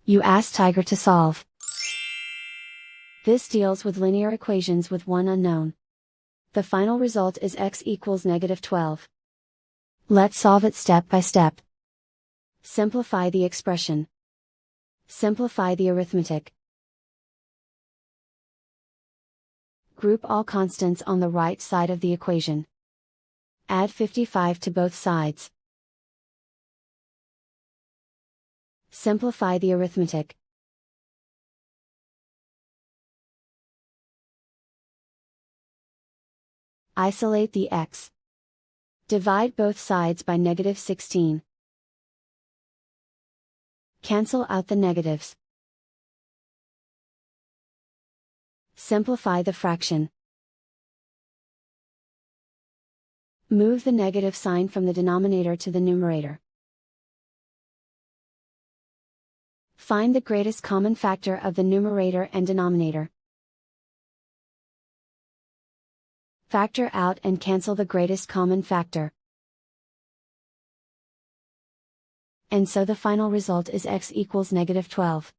You ask Tiger to solve. This deals with linear equations with one unknown. The final result is x equals -12. Let's solve it step by step. Simplify the expression. Simplify the arithmetic. Group all constants on the right side of the equation. Add 55 to both sides. Simplify the arithmetic. Isolate the x. Divide both sides by -16. Cancel out the negatives. Simplify the fraction. Move the negative sign from the denominator to the numerator. Find the greatest common factor of the numerator and denominator. Factor out and cancel the greatest common factor. And so the final result is x equals -12.